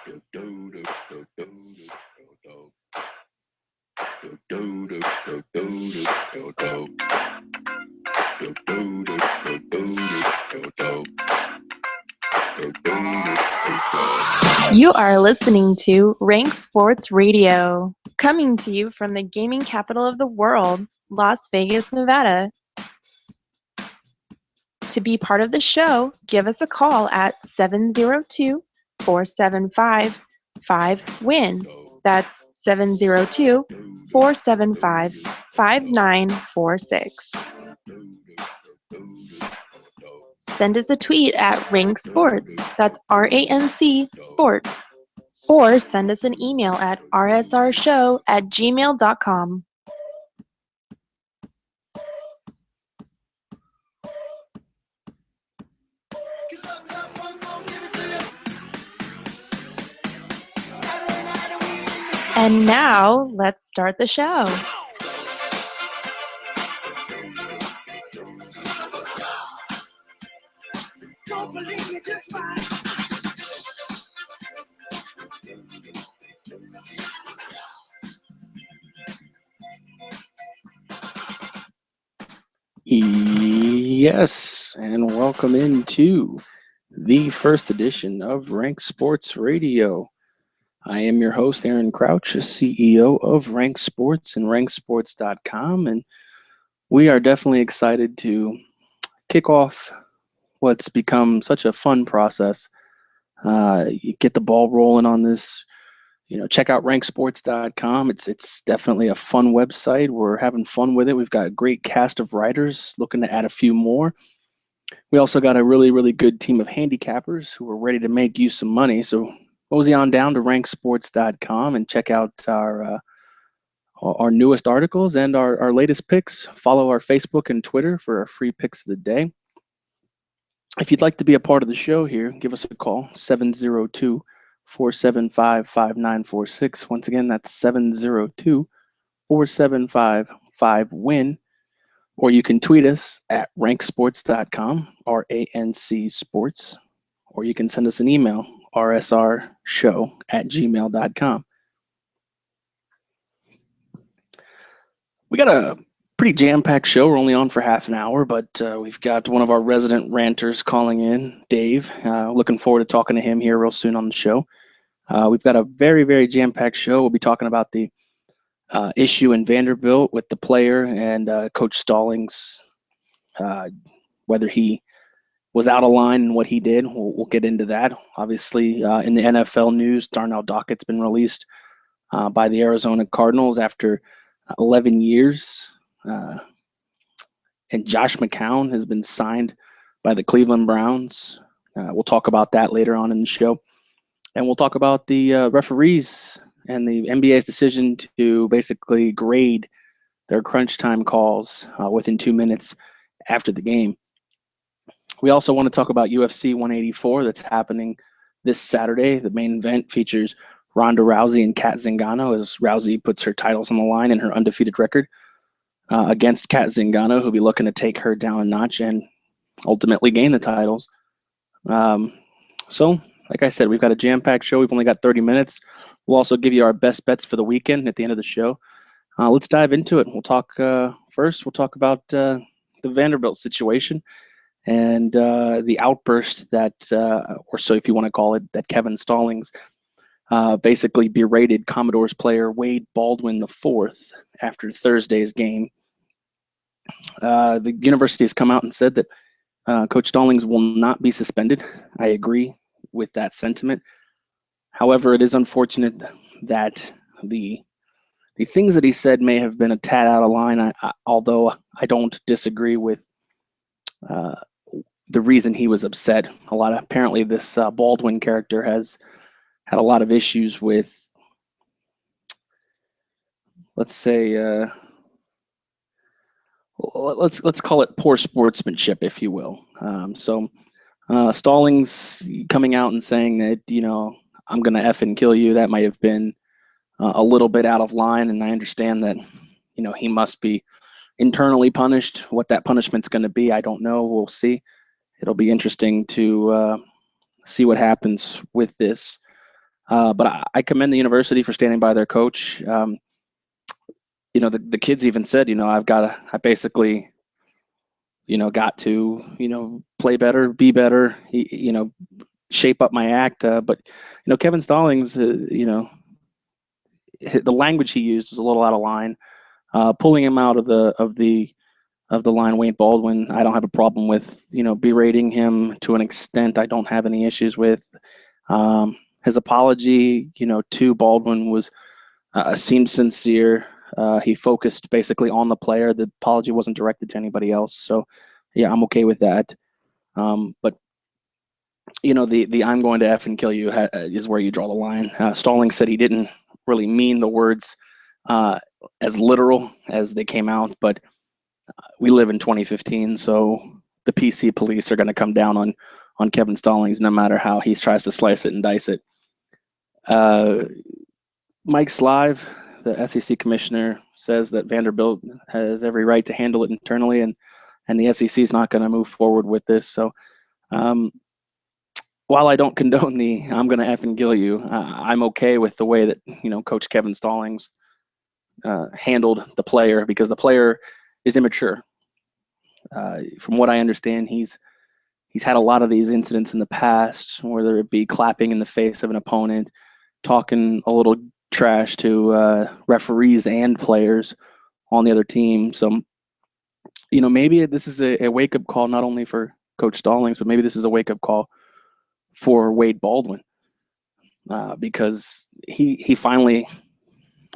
You are listening to RANC Sports Radio, coming to you from the gaming capital of the world, Las Vegas, Nevada. To be part of the show, give us a call at 702-475-5WIN. That's 702-475-5946. Send us a tweet at RANC Sports, that's RANC Sports, or send us an email at rsrshow@gmail.com. And now, let's start the show. Yes, and welcome into the first edition of RANC Sports Radio. I am your host, Aaron Crouch, CEO of RANC Sports and ranksports.com, and we are definitely excited to kick off what's become such a fun process. You get the ball rolling on this. Check out ranksports.com. It's definitely a fun website. We're having fun with it. We've got a great cast of writers looking to add a few more. We also got a really, really good team of handicappers who are ready to make you some money. So mosey on down to ranksports.com and check out our newest articles and our latest picks. Follow our Facebook and Twitter for our free picks of the day. If you'd like to be a part of the show here, give us a call, 702-475-5946. Once again, that's 702-475-5WIN. Or you can tweet us at ranksports.com, RANC Sports. Or you can send us an email, rsrshow@gmail.com. We got a pretty jam-packed show. We're only on for half an hour, but we've got one of our resident ranters calling in, Dave. Looking forward to talking to him here real soon on the show. We've got a very, very jam-packed show. We'll be talking about the issue in Vanderbilt with the player and Coach Stallings, whether he was out of line and what he did. We'll get into that. Obviously, in the NFL news, Darnell Dockett's been released by the Arizona Cardinals after 11 years. And Josh McCown has been signed by the Cleveland Browns. We'll talk about that later on in the show. And we'll talk about the referees and the NBA's decision to basically grade their crunch time calls within 2 minutes after the game. We also want to talk about UFC 184 that's happening this Saturday. The main event features Ronda Rousey and Kat Zingano as Rousey puts her titles on the line in her undefeated record against Kat Zingano, who'll be looking to take her down a notch and ultimately gain the titles. So, like I said, we've got a jam-packed show. We've only got 30 minutes. We'll also give you our best bets for the weekend at the end of the show. Let's dive into it. We'll talk first. We'll talk about the Vanderbilt situation and the outburst that, or so if you want to call it, that Kevin Stallings basically berated Commodores player Wade Baldwin IV after Thursday's game. The university has come out and said that Coach Stallings will not be suspended. I agree with that sentiment. However, it is unfortunate that the things that he said may have been a tad out of line, although I don't disagree with the reason he was upset. Apparently this Baldwin character has had a lot of issues with, let's say, let's call it poor sportsmanship, if you will. So Stallings coming out and saying that, I'm going to effing kill you, that might have been a little bit out of line. And I understand that, he must be internally punished. What that punishment's going to be, I don't know. We'll see. It'll be interesting to see what happens with this. But I commend the university for standing by their coach. The kids even said, I basically, got to, play better, be better, shape up my act. But Kevin Stallings, the language he used was a little out of line. Pulling him out of the line, Wade Baldwin, I don't have a problem with, berating him to an extent I don't have any issues with. His apology, to Baldwin seemed sincere. He focused basically on the player. The apology wasn't directed to anybody else. So, yeah, I'm okay with that. But the I'm going to F and kill you is where you draw the line. Stallings said he didn't really mean the words as literal as they came out, but we live in 2015, so the PC police are going to come down on Kevin Stallings no matter how he tries to slice it and dice it. Mike Slive, the SEC commissioner, says that Vanderbilt has every right to handle it internally, and the SEC is not going to move forward with this. So while I don't condone the I'm going to F and kill you, I'm okay with the way that, Coach Kevin Stallings handled the player, because the player is immature. From what I understand, he's had a lot of these incidents in the past, whether it be clapping in the face of an opponent, talking a little trash to referees and players on the other team. So, maybe this is a wake-up call not only for Coach Stallings, but maybe this is a wake-up call for Wade Baldwin, because he finally,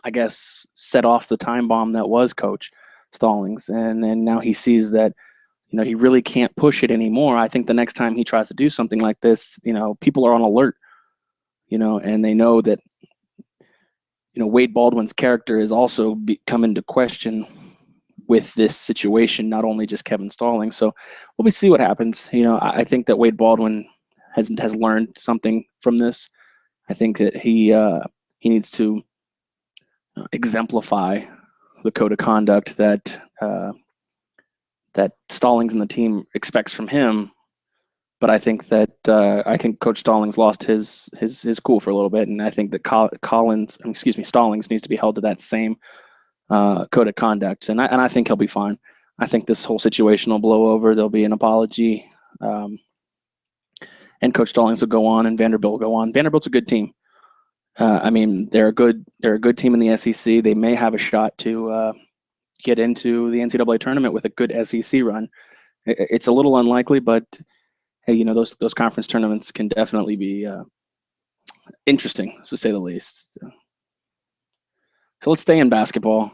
I guess, set off the time bomb that was Coach Stallings, and now he sees that he really can't push it anymore. I think the next time he tries to do something like this, people are on alert, and they know that Wade Baldwin's character is also come into question with this situation, not only just Kevin Stallings. So we'll see what happens. I think that Wade Baldwin has learned something from this. I think that he needs to exemplify the code of conduct that Stallings and the team expects from him. But I think that Coach Stallings lost his cool for a little bit, and I think that Stallings needs to be held to that same code of conduct, and I think he'll be fine. I think this whole situation will blow over. There'll be an apology, and Coach Stallings will go on, and Vanderbilt will go on. Vanderbilt's a good team. They're a good team in the SEC. They may have a shot to get into the NCAA tournament with a good SEC run. It's a little unlikely, but hey, those conference tournaments can definitely be interesting, to say the least. So let's stay in basketball.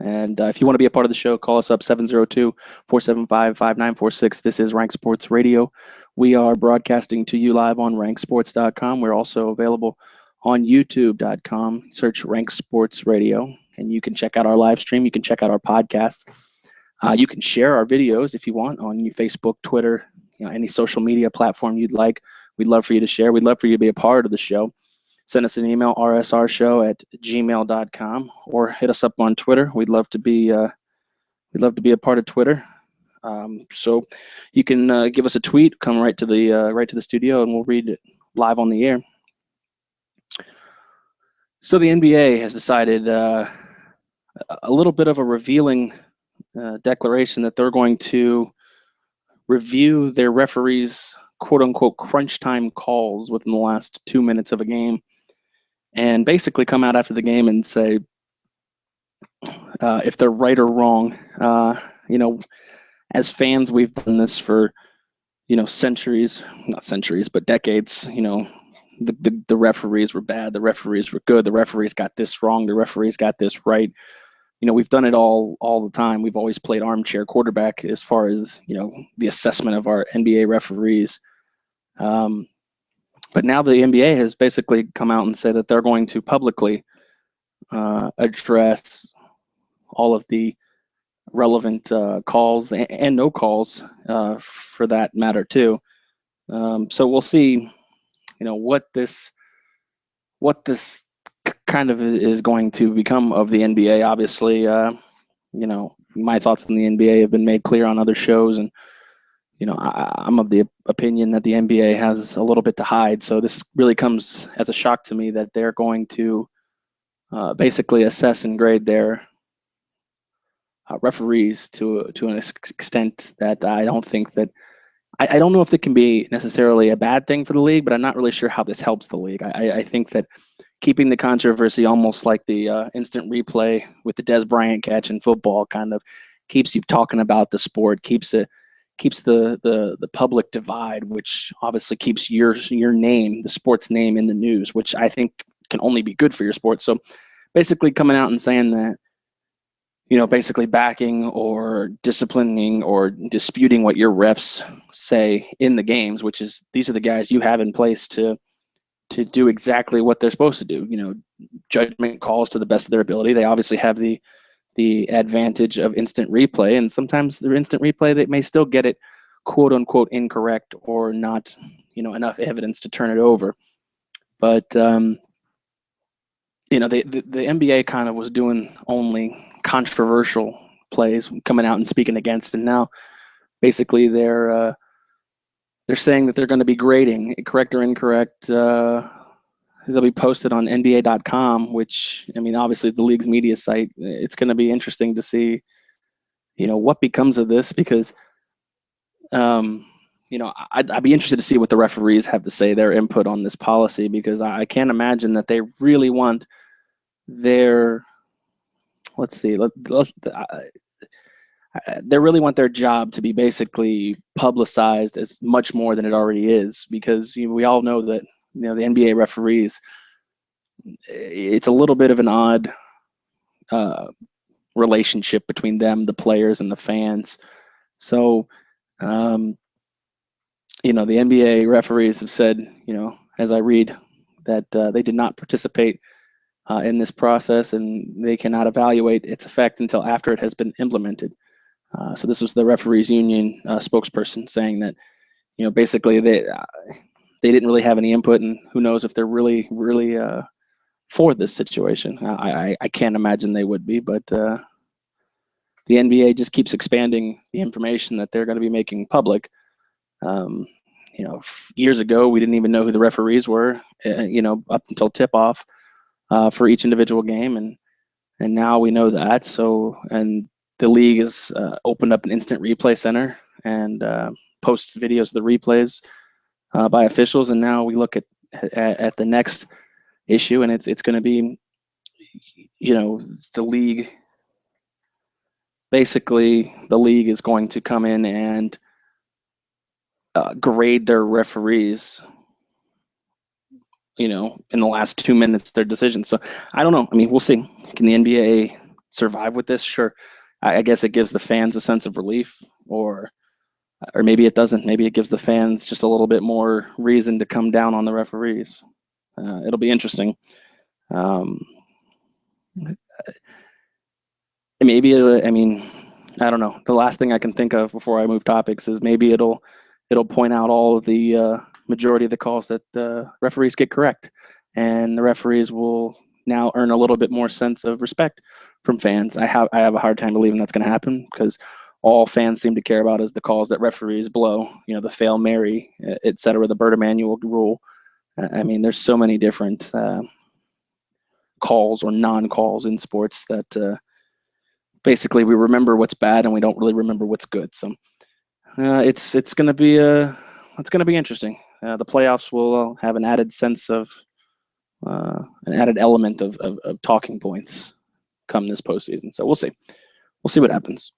And if you want to be a part of the show, call us up 702-475-5946. This is RANC Sports Radio. We are broadcasting to you live on ranksports.com. We're also available on youtube.com. Search RANC Sports Radio, and you can check out our live stream. You can check out our podcasts. You can share our videos if you want on Facebook, Twitter, any social media platform you'd like. We'd love for you to share. We'd love for you to be a part of the show. Send us an email, rsrshow@gmail.com, or hit us up on Twitter. We'd love to be a part of Twitter. So you can give us a tweet, come right to the studio, and we'll read it live on the air. So the NBA has decided a little bit of a revealing declaration that they're going to review their referees' quote-unquote crunch time calls within the last 2 minutes of a game, and basically come out after the game and say if they're right or wrong. As fans, we've done this for centuries, not centuries, but decades. The referees were bad, the referees were good, the referees got this wrong, the referees got this right. We've done it all the time. We've always played armchair quarterback as far as the assessment of our NBA referees. But now the NBA has basically come out and said that they're going to publicly address all of the relevant calls and no calls for that matter too. So we'll see, what this kind of is going to become of the NBA. Obviously, my thoughts on the NBA have been made clear on other shows, and I'm of the opinion that the NBA has a little bit to hide. So this really comes as a shock to me that they're going to basically assess and grade their referees to an extent that I don't think that I don't know if it can be necessarily a bad thing for the league, but I'm not really sure how this helps the league. I think that keeping the controversy almost like the instant replay with the Des Bryant catch in football kind of keeps you talking about the sport, keeps the public divide, which obviously keeps your name, the sport's name, in the news, which I think can only be good for your sport. So basically coming out and saying that, basically backing or disciplining or disputing what your refs say in the games, which is these are the guys you have in place to do exactly what they're supposed to do. Judgment calls to the best of their ability. They obviously have the advantage of instant replay, and sometimes the instant replay they may still get it quote unquote incorrect or not, enough evidence to turn it over. But the NBA kind of was doing only controversial plays, coming out and speaking against, and now basically they're saying that they're going to be grading correct or incorrect. They'll be posted on NBA.com, which, obviously the league's media site. It's going to be interesting to see, what becomes of this because, I'd be interested to see what the referees have to say, their input on this policy, because I can't imagine that they really want their, they really want their job to be basically publicized as much more than it already is, because we all know that the NBA referees, it's a little bit of an odd relationship between them, the players, and the fans. So, the NBA referees have said, as I read, that they did not participate in this process, and they cannot evaluate its effect until after it has been implemented. So this was the referees union spokesperson saying that, basically they didn't really have any input, and who knows if they're really for this situation. I can't imagine they would be, but the NBA just keeps expanding the information that they're going to be making public. Years ago, we didn't even know who the referees were, up until tip-off for each individual game, and now we know that. So, and the league has opened up an instant replay center and posts videos of the replays by officials, and now we look at the next issue, and it's going to be, the league. Basically, the league is going to come in and grade their referees, in the last 2 minutes, their decisions. So I don't know. We'll see. Can the NBA survive with this? Sure. I guess it gives the fans a sense of relief, or maybe it doesn't. Maybe it gives the fans just a little bit more reason to come down on the referees. It'll be interesting. Maybe I don't know. The last thing I can think of before I move topics is maybe it'll point out all of the majority of the calls that the referees get correct, and the referees will now earn a little bit more sense of respect from fans. I have a hard time believing that's going to happen, because all fans seem to care about is the calls that referees blow. The Fail Mary, etc., the Bird Emanuel rule. There's so many different calls or non-calls in sports that basically we remember what's bad and we don't really remember what's good. So it's going to be interesting. The playoffs will have an added sense of an added element of talking points come this postseason. So we'll see. We'll see what happens.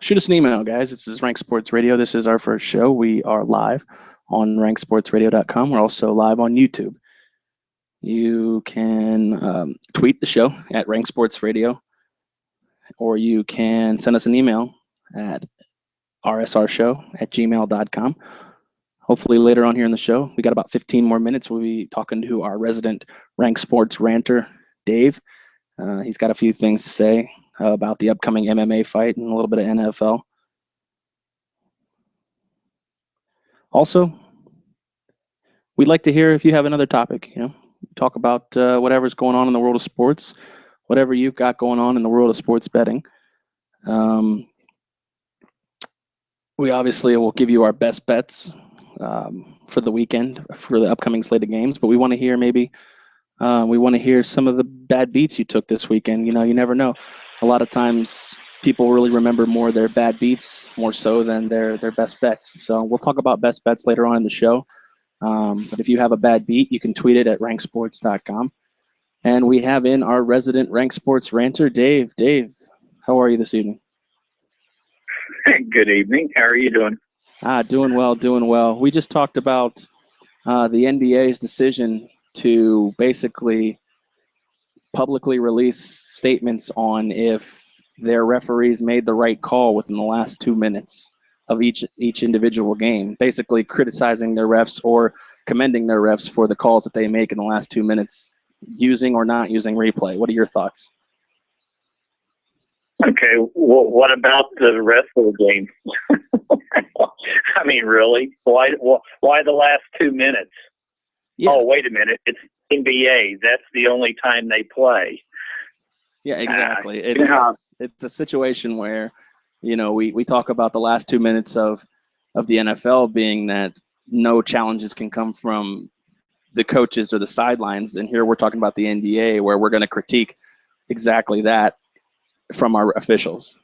Shoot us an email, guys. This is RANC Sports Radio. This is our first show. We are live on ranksportsradio.com. We're also live on YouTube. You can tweet the show at RANC Sports Radio, or you can send us an email at rsrshow@gmail.com. Hopefully later on here in the show, we got about 15 more minutes. We'll be talking to our resident RANC Sports ranter, Dave. He's got a few things to say about the upcoming MMA fight and a little bit of NFL. Also, we'd like to hear if you have another topic. Talk about whatever's going on in the world of sports, whatever you've got going on in the world of sports betting. We obviously will give you our best bets for the weekend, for the upcoming slate of games, but we want to hear some of the bad beats you took this weekend. You never know. A lot of times people really remember more their bad beats more so than their best bets. So we'll talk about best bets later on in the show. But if you have a bad beat, you can tweet it at ranksports.com. And we have in our resident Rank Sports ranter, Dave. Dave, how are you this evening? Good evening. How are you doing? Doing well. We just talked about the NBA's decision to basically publicly release statements on if their referees made the right call within the last 2 minutes of each individual game, basically criticizing their refs or commending their refs for the calls that they make in the last 2 minutes, using or not using replay. What are your thoughts? Okay, well, what about the rest of the game? I mean, really? Why the last 2 minutes? Yeah. Oh, wait a minute. It's NBA. That's the only time they play. Yeah, exactly. It's a situation where, we talk about the last 2 minutes of the NFL being that no challenges can come from the coaches or the sidelines. And here we're talking about the NBA where we're going to critique exactly that from our officials.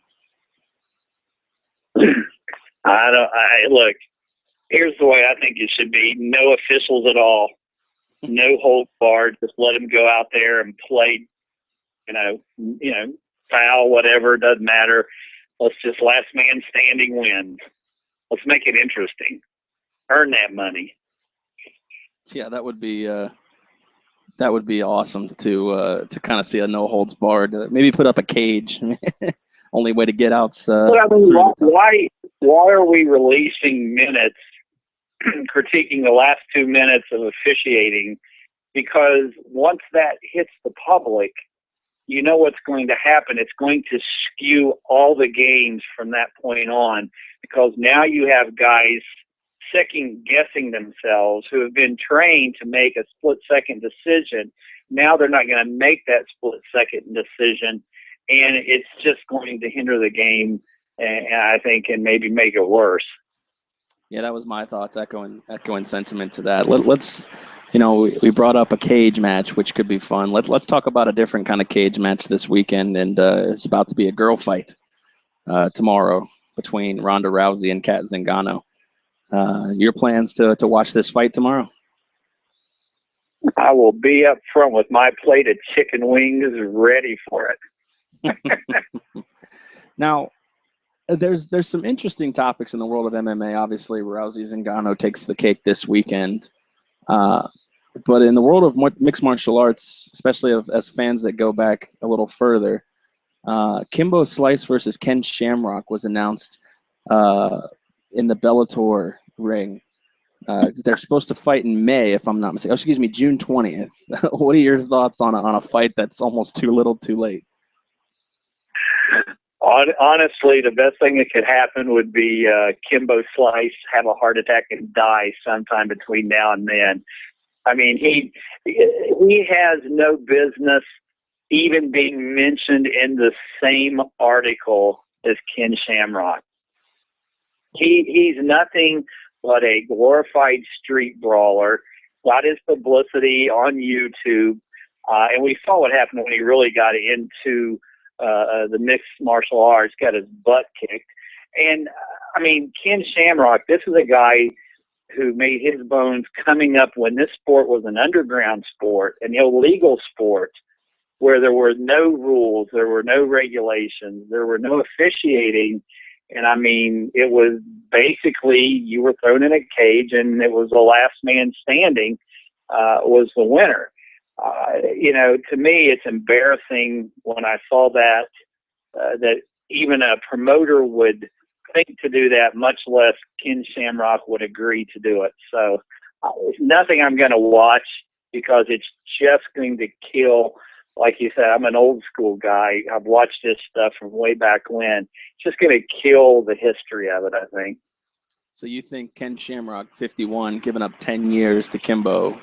Look, here's the way I think it should be. No officials at all. No hold barred. Just let them go out there and play, foul, whatever, doesn't matter. Let's just last man standing wins. Let's make it interesting. Earn that money. Yeah, that would be awesome to kind of see a no holds barred. Maybe put up a cage. Only way to get out. Why are we releasing minutes, critiquing the last 2 minutes of officiating? Because once that hits the public, you know what's going to happen. It's going to skew all the games from that point on, because now you have guys second-guessing themselves who have been trained to make a split-second decision. Now they're not going to make that split-second decision, and it's just going to hinder the game, and I think, and maybe make it worse. Yeah, that was my thoughts, echoing sentiment to that. Let's we brought up a cage match, which could be fun. Let's talk about a different kind of cage match this weekend, and it's about to be a girl fight tomorrow between Ronda Rousey and Kat Zingano. Your plans to watch this fight tomorrow? I will be up front with my plate of chicken wings ready for it. Now, there's some interesting topics in the world of MMA. Obviously, Rousey Zingano takes the cake this weekend. But in the world of mixed martial arts, especially as fans that go back a little further, Kimbo Slice versus Ken Shamrock was announced in the Bellator ring. They're supposed to fight in May, if I'm not mistaken. June 20th. What are your thoughts on a fight that's almost too little, too late? Honestly, the best thing that could happen would be Kimbo Slice have a heart attack and die sometime between now and then. I mean, he has no business even being mentioned in the same article as Ken Shamrock. He's nothing but a glorified street brawler, got his publicity on YouTube, and we saw what happened when he really got into the mixed martial arts, got his butt kicked. And, I mean, Ken Shamrock, this is a guy who made his bones coming up when this sport was an underground sport, an illegal sport, where there were no rules, there were no regulations, there were no officiating. And, I mean, it was basically you were thrown in a cage and it was the last man standing was the winner. To me, it's embarrassing when I saw that, that even a promoter would think to do that, much less Ken Shamrock would agree to do it. So it's nothing I'm going to watch, because it's just going to kill. Like you said, I'm an old school guy. I've watched this stuff from way back when. It's just going to kill the history of it, I think. So you think Ken Shamrock, 51, giving up 10 years to Kimbo,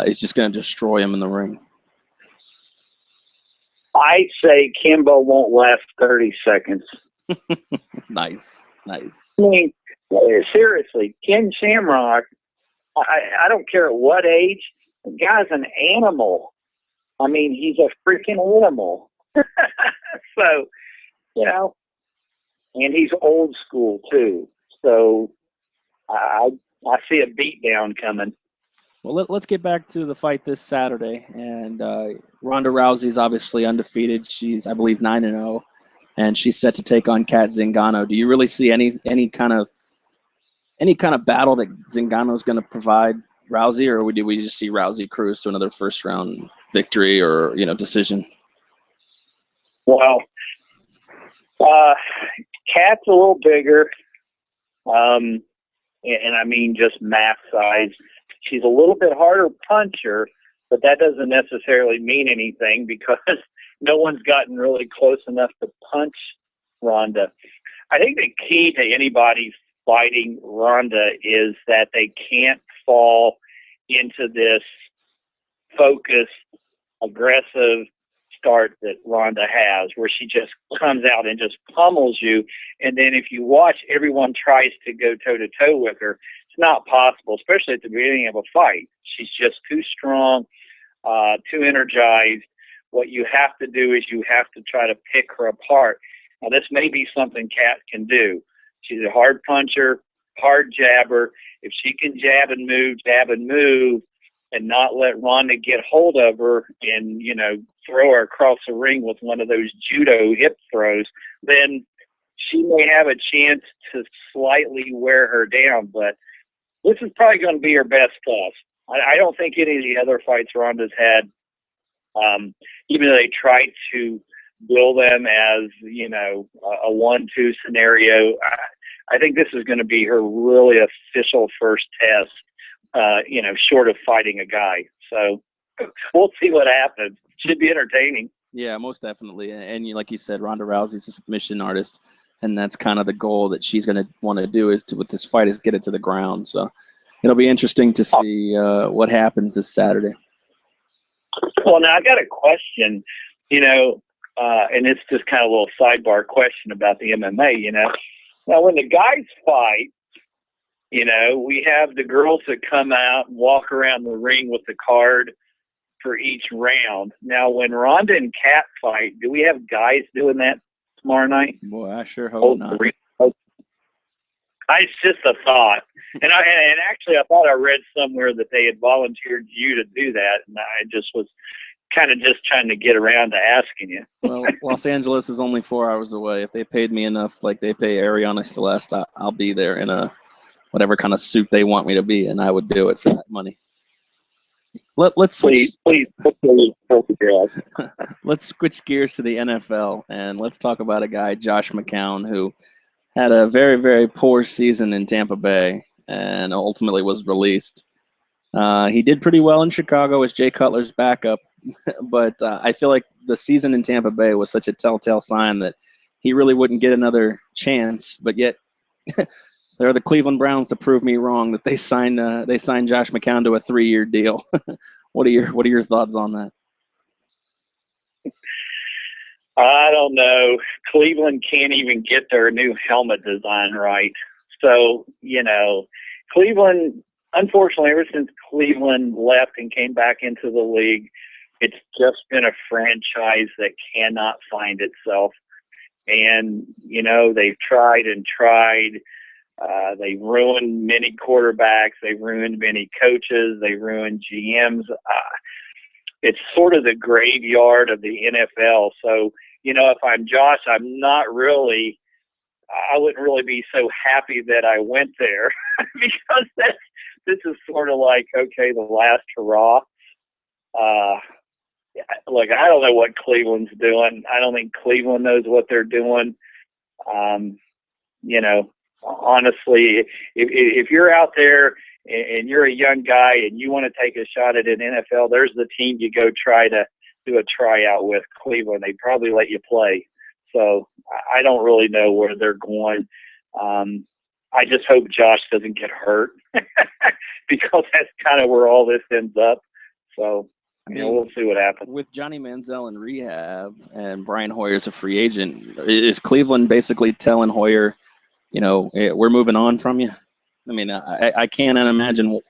is just going to destroy him in the ring? I say Kimbo won't last 30 seconds. Nice. Nice. I mean, seriously, Ken Shamrock, I don't care at what age, the guy's an animal. I mean, he's a freaking animal. So, you know, and he's old school too. So I see a beatdown coming. Well, let's get back to the fight this Saturday. And Ronda Rousey's obviously undefeated. She's, I believe, 9-0, and she's set to take on Kat Zingano. Do you really see any kind of battle that Zingano's going to provide Rousey, or do we just see Rousey cruise to another first round victory or decision? Well, Kat's a little bigger, and I mean just mass size. She's a little bit harder puncher, but that doesn't necessarily mean anything because no one's gotten really close enough to punch Ronda. I think the key to anybody fighting Ronda is that they can't fall into this focused, aggressive start that Ronda has, where she just comes out and just pummels you. And then if you watch, everyone tries to go toe-to-toe with her. It's not possible, especially at the beginning of a fight. She's just too strong, too energized. What you have to do is you have to try to pick her apart. Now, this may be something Kat can do. She's a hard puncher, hard jabber. If she can jab and move, and not let Ronda get hold of her and, throw her across the ring with one of those judo hip throws, then she may have a chance to slightly wear her down. But this is probably going to be her best test. I don't think any of the other fights Ronda's had, even though they tried to bill them as, a 1-2 scenario, I think this is going to be her really official first test, short of fighting a guy. So we'll see what happens. Should be entertaining. Yeah, most definitely. And like you said, Ronda Rousey's a submission artist, and that's kind of the goal that she's going to want to do with this fight is get it to the ground. So it'll be interesting to see what happens this Saturday. Well, now I got a question, and it's just kind of a little sidebar question about the MMA, Now, when the guys fight, we have the girls that come out and walk around the ring with the card for each round. Now, when Ronda and Kat fight, do we have guys doing that tomorrow night? Boy, I sure hope not. It's just a thought. And actually, I thought I read somewhere that they had volunteered you to do that, and I just was kind of just trying to get around to asking you. Well, Los Angeles is only 4 hours away. If they paid me enough, like they pay Ariana Celeste, I'll be there in a whatever kind of suit they want me to be, and I would do it for that money. Let's switch. Please. Let's switch gears to the NFL, and let's talk about a guy, Josh McCown, who had a very, very poor season in Tampa Bay and ultimately was released. He did pretty well in Chicago as Jay Cutler's backup, but I feel like the season in Tampa Bay was such a telltale sign that he really wouldn't get another chance. But yet, there are the Cleveland Browns to prove me wrong that they signed Josh McCown to a 3-year deal. What are your thoughts on that? I don't know. Cleveland can't even get their new helmet design right. So, Cleveland, unfortunately, ever since Cleveland left and came back into the league, it's just been a franchise that cannot find itself. And, they've tried and tried. They've ruined many quarterbacks. They've ruined many coaches. They've ruined GMs. It's sort of the graveyard of the NFL. So, if I'm Josh, I wouldn't really be so happy that I went there because this is sort of like, okay, the last hurrah. Look, I don't know what Cleveland's doing. I don't think Cleveland knows what they're doing. Honestly, if you're out there and you're a young guy and you want to take a shot at an NFL, there's the team you go try to do a tryout with, Cleveland. They probably let you play. So I don't really know where they're going. I just hope Josh doesn't get hurt because that's kind of where all this ends up. So, we'll see what happens. With Johnny Manziel in rehab and Brian Hoyer's a free agent, is Cleveland basically telling Hoyer, we're moving on from you. I mean, I can't imagine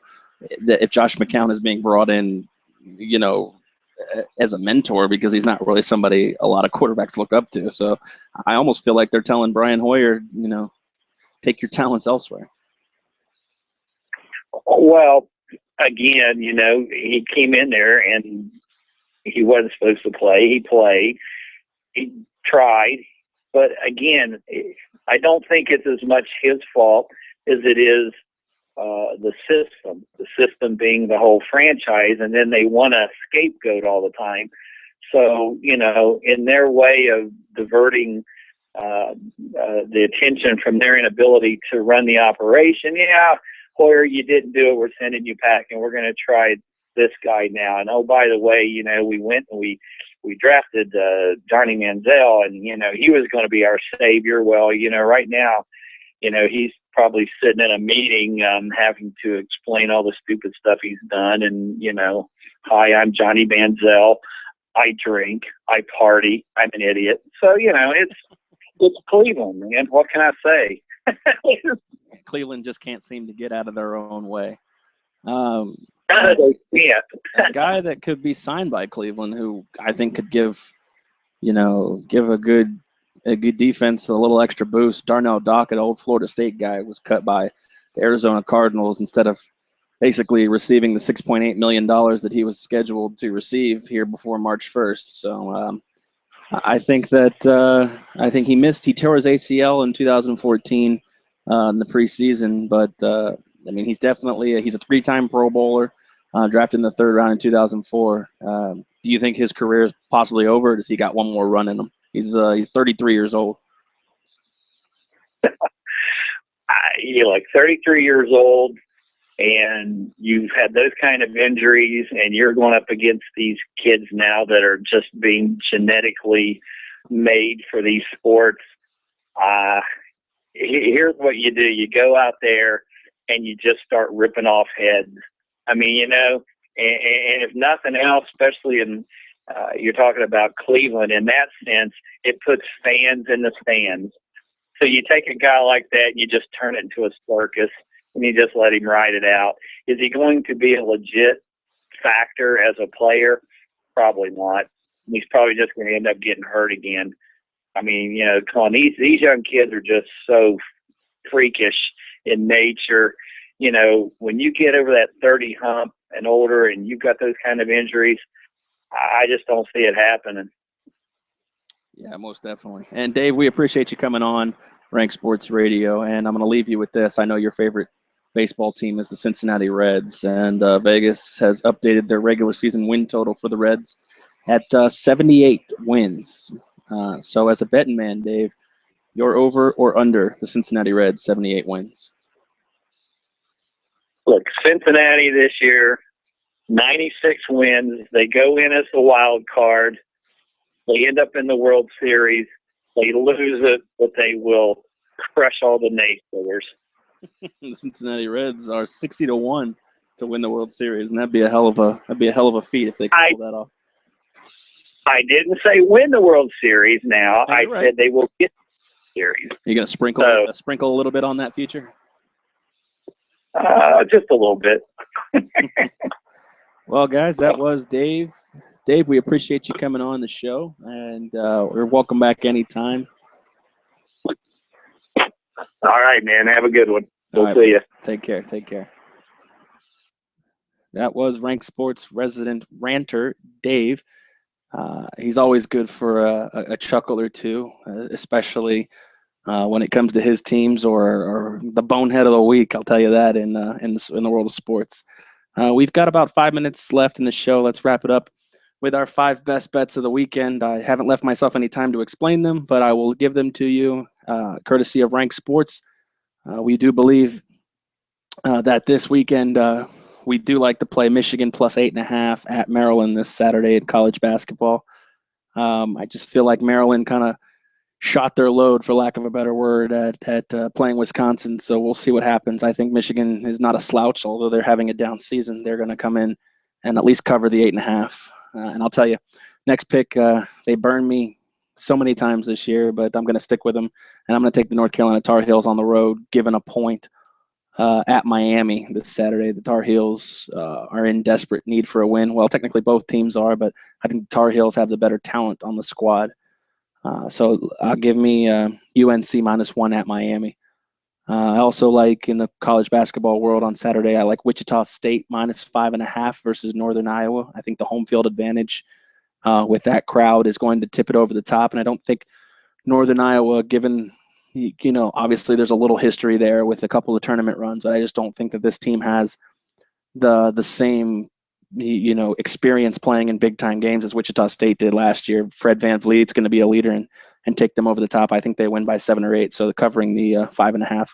that if Josh McCown is being brought in, as a mentor, because he's not really somebody a lot of quarterbacks look up to. So I almost feel like they're telling Brian Hoyer, take your talents elsewhere. Well, again, he came in there and he wasn't supposed to play. He played. He tried. But again, I don't think it's as much his fault as it is the system being the whole franchise, and then they want a scapegoat all the time. So, in their way of diverting the attention from their inability to run the operation, Hoyer, you didn't do it. We're sending you back, and we're going to try this guy now. And, oh, by the way, we went and we drafted Johnny Manziel, and, he was going to be our savior. Well, right now, he's probably sitting in a meeting having to explain all the stupid stuff he's done. And, hi, I'm Johnny Manziel. I drink. I party. I'm an idiot. So, it's Cleveland, man. What can I say? Cleveland just can't seem to get out of their own way. A guy that could be signed by Cleveland, who I think could give a good defense a little extra boost. Darnell Dockett, old Florida State guy, was cut by the Arizona Cardinals instead of basically receiving the $6.8 million that he was scheduled to receive here before March 1st. So I think he missed. He tore his ACL in 2014 in the preseason, but he's definitely he's a 3-time Pro Bowler, drafted in the 3rd round in 2004. Do you think his career is possibly over, or does he got one more run in him? He's 33 years old. You're like 33 years old, and you've had those kind of injuries, and you're going up against these kids now that are just being genetically made for these sports. Here's what you do. You go out there and you just start ripping off heads. I mean, and if nothing else, especially in you're talking about Cleveland, in that sense, it puts fans in the stands. So you take a guy like that and you just turn it into a circus and you just let him ride it out. Is he going to be a legit factor as a player? Probably not. He's probably just going to end up getting hurt again. I mean, come on, these young kids are just so freakish in nature. When you get over that 30 hump and older and you've got those kind of injuries, I just don't see it happening. Yeah, most definitely. And Dave, we appreciate you coming on RANC Sports Radio, and I'm going to leave you with this. I know your favorite baseball team is the Cincinnati Reds, and Vegas has updated their regular season win total for the Reds at 78 wins. So as a betting man, Dave, you're over or under the Cincinnati Reds 78 wins? Look, Cincinnati this year, 96 wins. They go in as the wild card. They end up in the World Series. They lose it, but they will crush all the naysayers. The Cincinnati Reds are 60-1 to win the World Series, and that'd be a hell of a feat if they could pull that off. I didn't say win the World Series. Now I right. said they will get the series. You're gonna sprinkle a little bit on that future? Just a little bit. Well, guys, that was Dave. Dave, we appreciate you coming on the show, and you're welcome back anytime. All right, man. Have a good one. We'll see you. Take care. That was RANC Sports resident ranter, Dave. He's always good for a chuckle or two, especially when it comes to his teams or the bonehead of the week. I'll tell you that in the world of sports. We've got about 5 minutes left in the show. Let's wrap it up with our 5 best bets of the weekend. I haven't left myself any time to explain them, but I will give them to you courtesy of RANC Sports. We do believe that this weekend we do like to play Michigan plus 8.5 at Maryland this Saturday in college basketball. I just feel like Maryland kind of shot their load, for lack of a better word, at playing Wisconsin. So we'll see what happens. I think Michigan is not a slouch, although they're having a down season. They're going to come in and at least cover the 8.5. And I'll tell you, next pick, they burned me so many times this year, but I'm going to stick with them, and I'm going to take the North Carolina Tar Heels on the road, given a point at Miami this Saturday. The Tar Heels are in desperate need for a win. Well, technically both teams are, but I think the Tar Heels have the better talent on the squad. So I'll give me UNC -1 at Miami. I also like, in the college basketball world on Saturday, I like Wichita State -5.5 versus Northern Iowa. I think the home field advantage with that crowd is going to tip it over the top, and I don't think Northern Iowa, given, obviously there's a little history there with a couple of tournament runs, but I just don't think that this team has the same, experience playing in big-time games as Wichita State did last year. Fred VanVleet's going to be a leader and take them over the top. I think they win by 7 or 8, so covering the 5.5.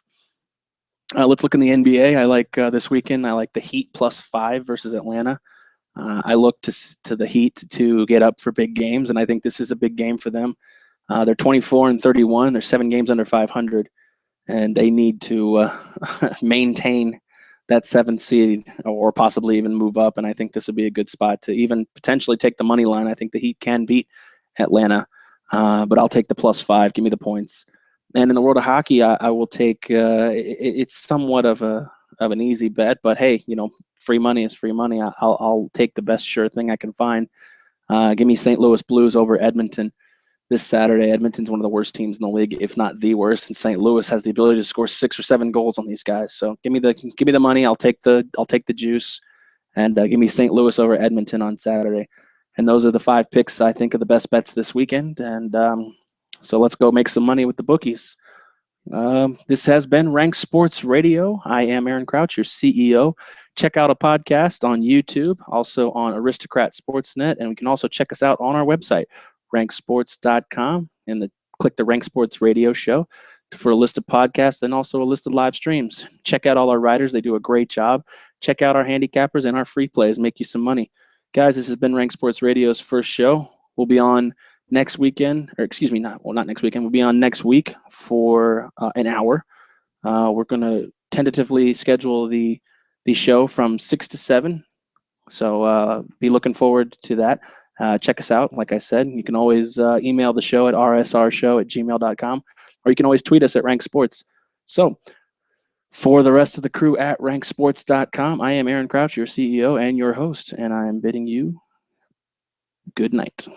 Let's look in the NBA. I like this weekend, I like the Heat +5 versus Atlanta. I look to the Heat to get up for big games, and I think this is a big game for them. They're 24-31. They're 7 games under 500, and they need to maintain that 7th seed or possibly even move up. And I think this would be a good spot to even potentially take the money line. I think the Heat can beat Atlanta, but I'll take the +5. Give me the points. And in the world of hockey, I will take. It's somewhat of an easy bet, but hey, free money is free money. I'll take the best sure thing I can find. Give me St. Louis Blues over Edmonton this Saturday. Edmonton's one of the worst teams in the league, if not the worst, and St. Louis has the ability to score 6 or 7 goals on these guys. So give me the money. I'll take the juice, and give me St. Louis over Edmonton on Saturday. And those are the 5 picks I think are the best bets this weekend. And so let's go make some money with the bookies. This has been RANC Sports Radio. I am Aaron Crouch, your CEO. Check out a podcast on YouTube, also on Aristocrat Sportsnet, and we can also check us out on our website, ranksports.com, and click the RANC Sports Radio show for a list of podcasts and also a list of live streams. Check out all our writers. They do a great job. Check out our handicappers and our free plays. Make you some money. Guys, this has been RANC Sports Radio's first show. We'll be on next weekend, or excuse me, not next weekend. We'll be on next week for an hour. We're going to tentatively schedule the show from 6 to 7. So be looking forward to that. Check us out. Like I said, you can always email the show at rsrshow@gmail.com, or you can always tweet us at RANC Sports. So for the rest of the crew at ranksports.com, I am Aaron Crouch, your CEO and your host, and I am bidding you good night.